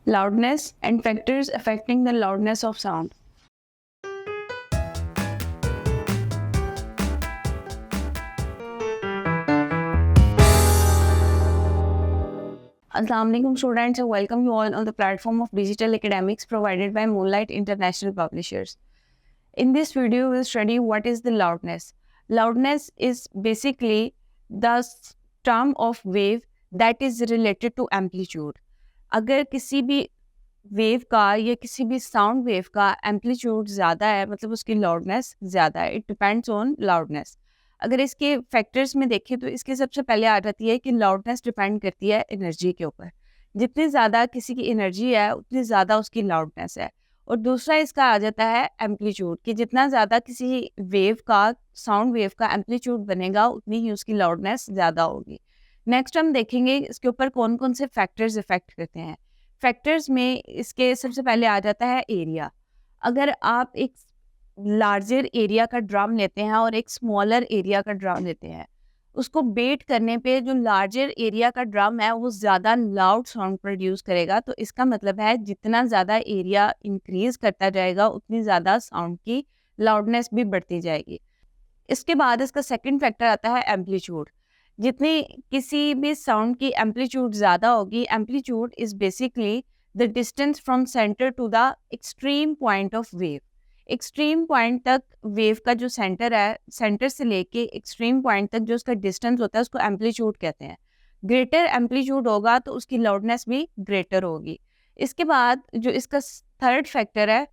Loudness and factors affecting the loudness of sound. Assalamu alaikum students, and welcome you all on the platform of Digital Academics provided by Moonlight International Publishers. In this video, we'll study what is the loudness. Loudness is basically the term of wave that is related to amplitude. अगर किसी भी wave का या किसी भी sound wave का amplitude ज़्यादा है, मतलब उसकी लाउडनेस ज़्यादा है. It depends on loudness. अगर इसके फैक्टर्स में देखें तो इसके सबसे पहले आ जाती है कि लाउडनेस डिपेंड करती है एनर्जी के ऊपर. जितनी ज़्यादा किसी की एनर्जी है उतनी ज़्यादा उसकी लाउडनेस है. और दूसरा इसका आ जाता है एम्पलीट्यूड, कि जितना ज़्यादा किसी वेव का साउंड वेव का एम्पलीट्यूड बनेगा उतनी ही उसकी लाउडनेस ज़्यादा होगी. नेक्स्ट हम देखेंगे इसके ऊपर कौन कौन से फैक्टर्स इफेक्ट करते हैं. फैक्टर्स में इसके सबसे पहले आ जाता है एरिया. अगर आप एक लार्जर एरिया का ड्रम लेते हैं और एक स्मॉलर एरिया का ड्रम लेते हैं, उसको बेट करने पे जो लार्जर एरिया का ड्रम है वो ज़्यादा लाउड साउंड प्रोड्यूस करेगा. तो इसका मतलब है जितना ज़्यादा एरिया इंक्रीज करता जाएगा उतनी ज़्यादा साउंड की लाउडनेस भी बढ़ती जाएगी. इसके बाद इसका सेकंड फैक्टर आता है एम्पलीट्यूड. जितनी किसी भी साउंड की एम्पलीट्यूड ज़्यादा होगी, amplitude is basically the distance from centre to the extreme point of wave. Extreme point तक वेव का जो सेंटर है, सेंटर से लेके एक्सट्रीम पॉइंट तक जो उसका डिस्टेंस होता है उसको एम्पलीट्यूड कहते हैं. ग्रेटर एम्पलीट्यूड होगा तो उसकी लाउडनेस भी ग्रेटर होगी. इसके बाद जो इसका थर्ड फैक्टर है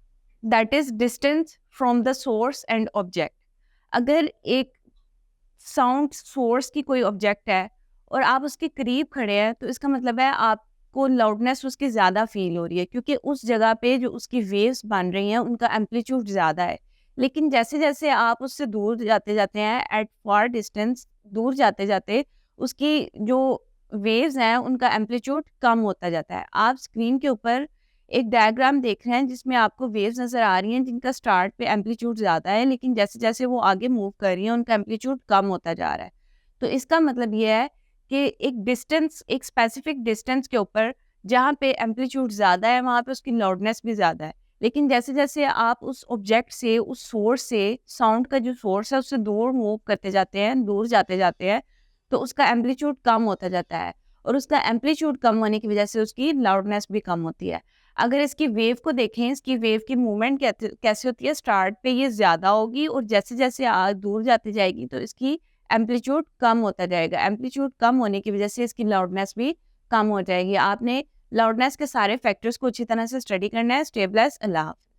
that is distance from the source and object. अगर एक साउंड सोर्स की कोई ऑब्जेक्ट है और आप उसके करीब खड़े हैं तो इसका मतलब है आपको लाउडनेस उसकी ज़्यादा फील हो रही है, क्योंकि उस जगह पे जो उसकी वेव्स बन रही हैं उनका एम्पलीट्यूड ज़्यादा है. लेकिन जैसे जैसे आप उससे दूर जाते जाते हैं, एट फार डिस्टेंस दूर जाते जाते उसकी जो वेव्स हैं उनका एम्पलीट्यूड कम होता जाता है. आप स्क्रीन के ऊपर एक डायग्राम देख रहे हैं जिसमें आपको वेव्स नज़र आ रही हैं जिनका स्टार्ट पे एम्पलीट्यूड ज़्यादा है, लेकिन जैसे जैसे वो आगे मूव कर रही हैं उनका एम्पलीट्यूड कम होता जा रहा है. तो इसका मतलब ये है कि एक स्पेसिफिक डिस्टेंस के ऊपर जहाँ पे एम्पलीट्यूड ज़्यादा है वहाँ पे उसकी लाउडनेस भी ज़्यादा है. लेकिन जैसे जैसे आप उस ऑब्जेक्ट से, उस सोर्स से, साउंड का जो सोर्स है उससे दूर मूव करते जाते हैं, दूर जाते जाते हैं, तो उसका एम्पलीट्यूड कम होता जाता है. और उसका एम्पलीट्यूड कम होने की वजह से उसकी लाउडनेस भी कम होती है. अगर इसकी वेव को देखें, इसकी वेव की मूवमेंट कैसे होती है, स्टार्ट पे ये ज़्यादा होगी और जैसे जैसे दूर जाती जाएगी तो इसकी एम्पलीट्यूड कम होता जाएगा. एम्पलीट्यूड कम होने की वजह से इसकी लाउडनेस भी कम हो जाएगी. आपने लाउडनेस के सारे फैक्टर्स को अच्छी तरह से स्टडी करना है. Stay blessed. अल्लाह हाफ़िज़.